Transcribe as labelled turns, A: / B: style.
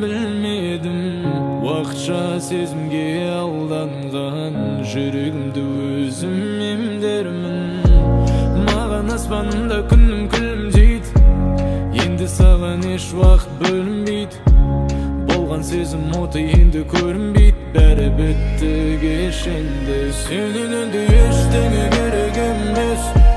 A: bilmedim. Vaqtça sezimge aldangan жүрегімді өзім emdermin. Mağan asmanda күнім күлімдейді, енді саған еш вақыт бөлінбейді. Болған сезім оты енді көрінбейді, бәрі бітті кешенді. Сенен енді ештеңе керек емес.